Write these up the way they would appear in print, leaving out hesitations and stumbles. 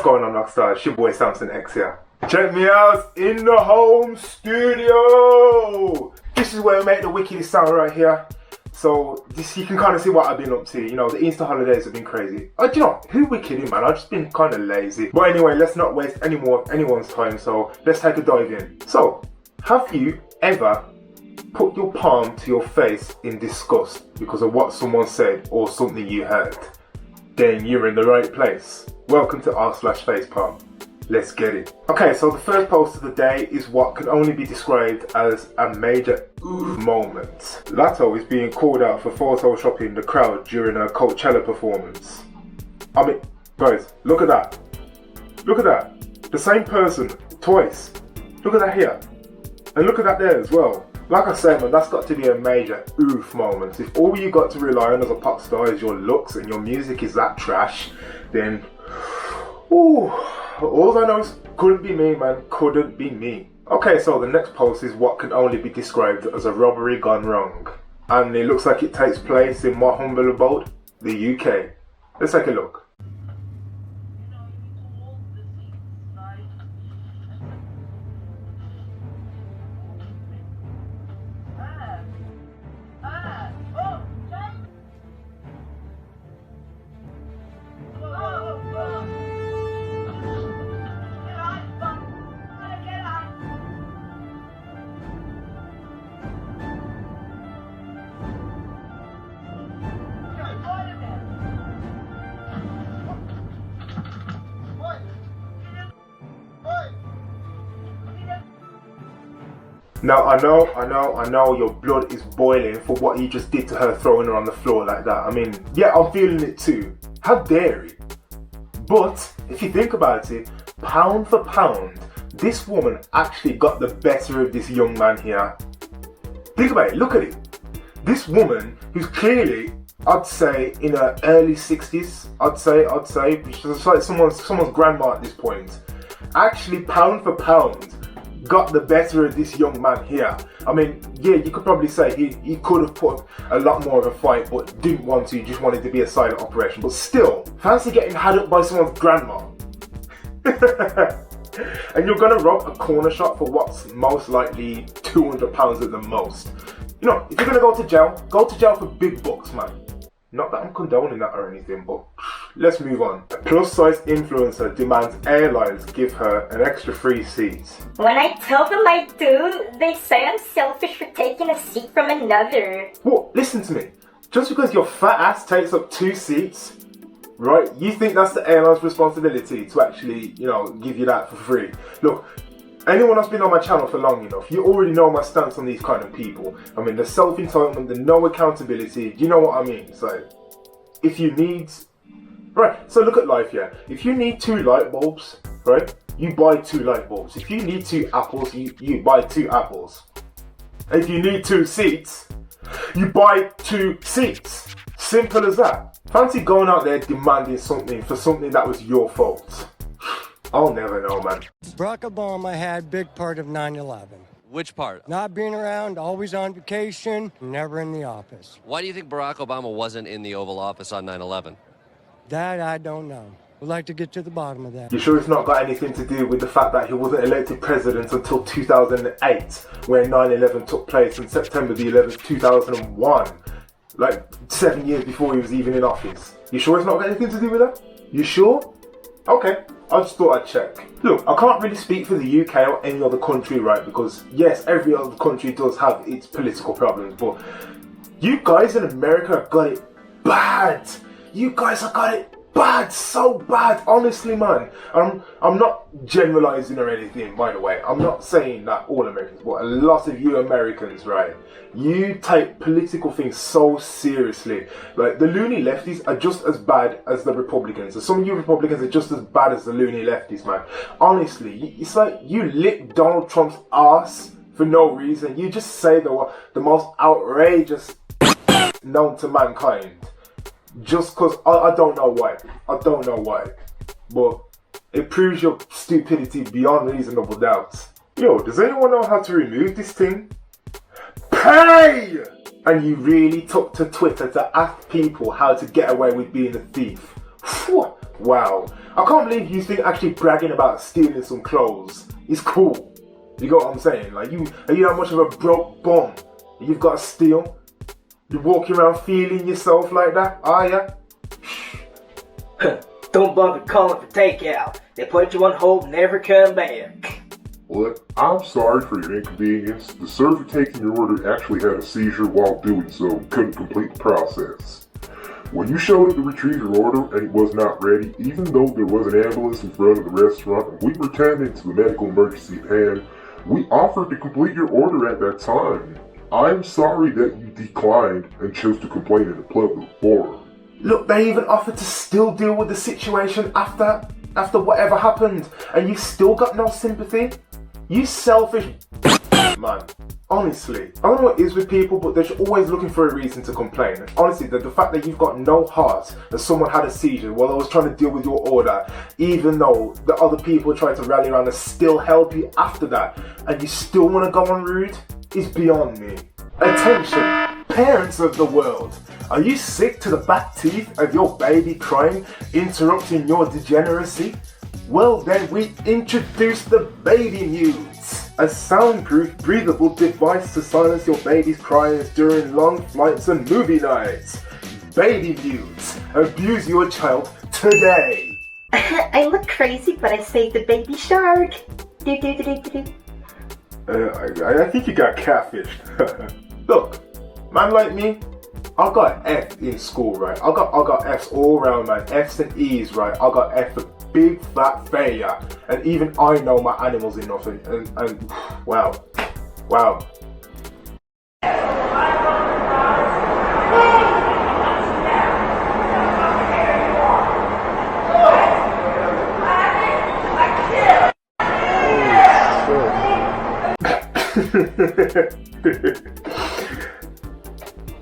What's going on, Rockstar? It's your boy Samson X here. Check me out in the home studio. This is where we make the wickedest sound right here. So this, you can kind of see what I've been up to. You know, the Easter holidays have been crazy. Do you know, who we kidding, man? I've just been kind of lazy. But anyway, let's not waste any more of anyone's time. So let's take a dive in. So, have you ever put your palm to your face in disgust because of what someone said or something you heard? Then you're in the right place. Welcome to r/Facepam. Let's get it. Okay, so the first post of the day is what can only be described as a major oof moment. LaTo is being called out for photoshopping the crowd during a Coachella performance. I mean, guys, look at that. Look at that. The same person, twice. Look at that here. And look at that there as well. Like I said, man, that's got to be a major oof moment. If all you got to rely on as a pop star is your looks and your music is that trash, then, ooh, all I know is couldn't be me, man, couldn't be me. Okay, so the next post is what can only be described as a robbery gone wrong. And it looks like it takes place in my humble abode, the UK. Let's take a look. Now, I know your blood is boiling for what he just did to her, throwing her on the floor like that. I mean, yeah, I'm feeling it too. How dare he? But, if you think about it, pound for pound, this woman actually got the better of this young man here. Think about it, look at it. This woman, who's clearly, I'd say, in her early 60s, I'd say, she's like someone's grandma at this point, actually pound for pound, got the better of this young man here. I mean, yeah, you could probably say he could have put a lot more of a fight, but didn't want to, just wanted to be a silent operation. But still, fancy getting had up by someone's grandma. And you're gonna rob a corner shop for what's most likely £200 at the most. You know, if you're gonna go to jail for big bucks, man. Not that I'm condoning that or anything, but let's move on. A plus-size influencer demands airlines give her an extra free seat. When I tell them I do, they say I'm selfish for taking a seat from another. What? Listen to me. Just because your fat ass takes up 2 seats, right, you think that's the airline's responsibility to actually, you know, give you that for free? Look, anyone that's been on my channel for long enough, you already know my stance on these kind of people. I mean, the self-entitlement, the no accountability, you know what I mean? So, if you need... Right, so look at life here. If you need 2 light bulbs, right, you buy 2 light bulbs. If you need 2 apples, you buy 2 apples. If you need 2 seats, you buy 2 seats. Simple as that. Fancy going out there demanding something for something that was your fault. I'll never know, man. Barack Obama had big part of 9/11. Which part? Not being around, always on vacation, never in the office. Why do you think Barack Obama wasn't in the Oval Office on 9/11? That I don't know. We'd like to get to the bottom of that. You sure it's not got anything to do with the fact that he wasn't elected president until 2008, where 9/11 took place on September the 11th, 2001? Like 7 years before he was even in office. You sure it's not got anything to do with that? You sure? Okay, I just thought I'd check. Look, I can't really speak for the UK or any other country, right? Because yes, every other country does have its political problems, but you guys in America have got it bad. You guys have got it bad, so bad, honestly, man. I'm not generalizing or anything, by the way. I'm not saying that all Americans, but a lot of you Americans, right? You take political things so seriously. Like, the loony lefties are just as bad as the Republicans. And some of you Republicans are just as bad as the loony lefties, man. Honestly, it's like you lick Donald Trump's ass for no reason. You just say the most outrageous known to mankind. Just because, I don't know why. I don't know why. But it proves your stupidity beyond reasonable doubt. Yo, does anyone know how to remove this thing? Pay! And you really took to Twitter to ask people how to get away with being a thief. Phew, Wow. I can't believe you think actually bragging about stealing some clothes is cool. You got what I'm saying? Like, are you that much of a broke bum? You've got to steal? You're walking around feeling yourself like that, are ya? Don't bother calling for takeout. They put you on hold and never come back. Look, I'm sorry for your inconvenience. The server taking your order actually had a seizure while doing so and couldn't complete the process. When you showed up to retrieve your order and it was not ready, even though there was an ambulance in front of the restaurant and we were tending to the medical emergency at hand, we offered to complete your order at that time. I'm sorry that you declined and chose to complain in a public forum. Look, they even offered to still deal with the situation after whatever happened, and you still got no sympathy? You selfish man. Honestly, I don't know what it is with people, but they're always looking for a reason to complain. Honestly, the fact that you've got no heart that someone had a seizure while I was trying to deal with your order, even though the other people tried to rally around and still help you after that, and you still want to go on rude, is beyond me. Attention, parents of the world. Are you sick to the back teeth of your baby crying, interrupting your degeneracy? Well then, we introduced the Baby Mute, a soundproof, breathable device to silence your baby's cries during long flights and movie nights. Baby Mute, abuse your child today. I look crazy, but I saved the baby shark. Do do do do do. I think you got catfished. Look, man like me, I got F in school, right? I got Fs all around, man. Fs and E's, right? I got F for big fat failure, and even I know my animals enough. And wow.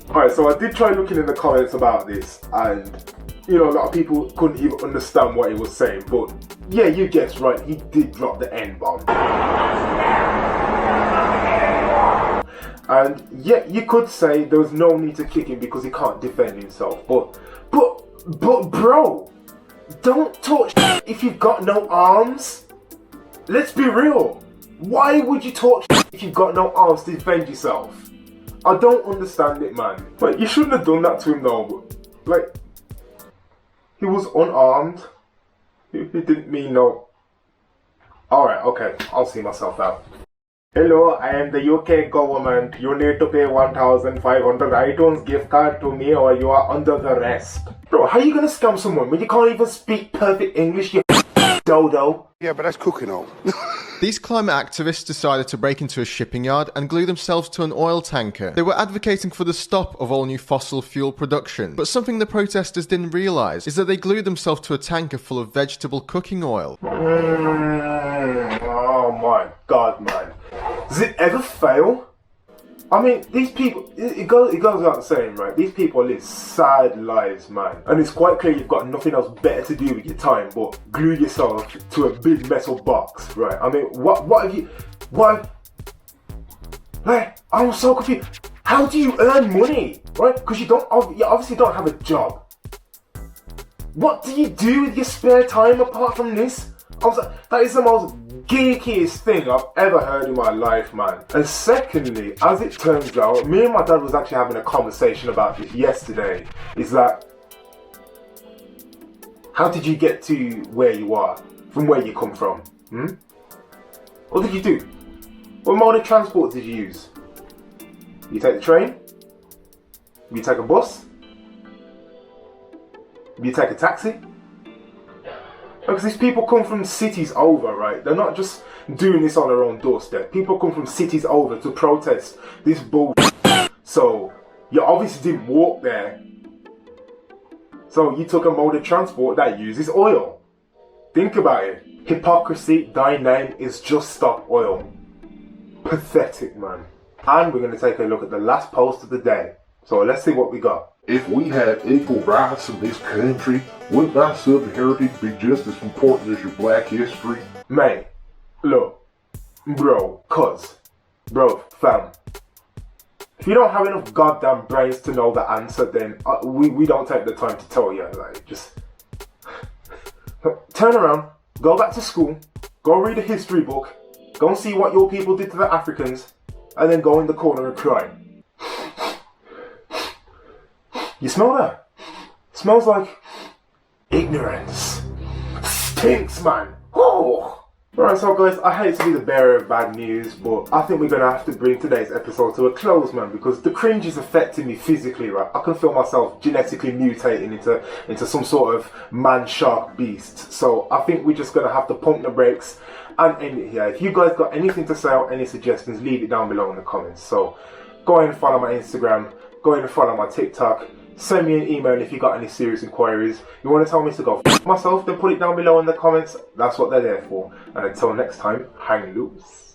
Alright, so I did try looking in the comments about this, and a lot of people couldn't even understand what he was saying, but yeah, you guessed right, he did drop the N-bomb. And yeah, you could say there was no need to kick him because he can't defend himself, but bro, don't talk if you've got no arms. Let's be real. Why would you talk if you've got no arms to defend yourself? I don't understand it, man. Like, you shouldn't have done that to him though. Like, he was unarmed. He didn't mean no. Alright, okay, I'll see myself out. Hello, I am the UK government. You need to pay 1,500 iTunes gift card to me or you are under the arrest. Bro, how are you gonna scam someone when you can't even speak perfect English, you dodo? Yeah, but that's cooking oil. These climate activists decided to break into a shipping yard and glue themselves to an oil tanker. They were advocating for the stop of all new fossil fuel production. But something the protesters didn't realise is that they glued themselves to a tanker full of vegetable cooking oil. Oh my god, man. Does it ever fail? I mean, these people, it goes without saying, right? These people live sad lives, man. And it's quite clear you've got nothing else better to do with your time but glue yourself to a big metal box, right? I mean, what have you, like, I'm so confused. How do you earn money, right? Because you obviously don't have a job. What do you do with your spare time apart from this? That is the most geekiest thing I've ever heard in my life, man. And secondly, as it turns out, me and my dad was actually having a conversation about this yesterday. Is that, how did you get to where you are, from where you come from? What did you do? What mode of transport did you use? You take the train? You take a bus? You take a taxi? Because these people come from cities over, right? They're not just doing this on their own doorstep. People come from cities over to protest this bullshit. So, you obviously didn't walk there. So, you took a mode of transport that uses oil. Think about it. Hypocrisy, thy name is just stop oil. Pathetic, man. And we're going to take a look at the last post of the day. So, let's see what we got. If we had equal rights in this country, wouldn't our Southern heritage be just as important as your black history? Mate, look, bro, fam. If you don't have enough goddamn brains to know the answer, then we don't take the time to tell you. Like, just Turn around, go back to school, go read a history book, go and see what your people did to the Africans, and then go in the corner and cry. You smell that? Smells like ignorance. Stinks, man. Oh. Alright, so guys, I hate to be the bearer of bad news, but I think we're going to have to bring today's episode to a close, man, because the cringe is affecting me physically, right? I can feel myself genetically mutating into some sort of man-shark beast. So I think we're just going to have to pump the brakes and end it here. If you guys got anything to say or any suggestions, leave it down below in the comments. So go ahead and follow my Instagram, go ahead and follow my TikTok. Send me an email if you got any serious inquiries. You want to tell me to go f myself, then put it down below in the comments. That's what they're there for. And until next time, hang loose.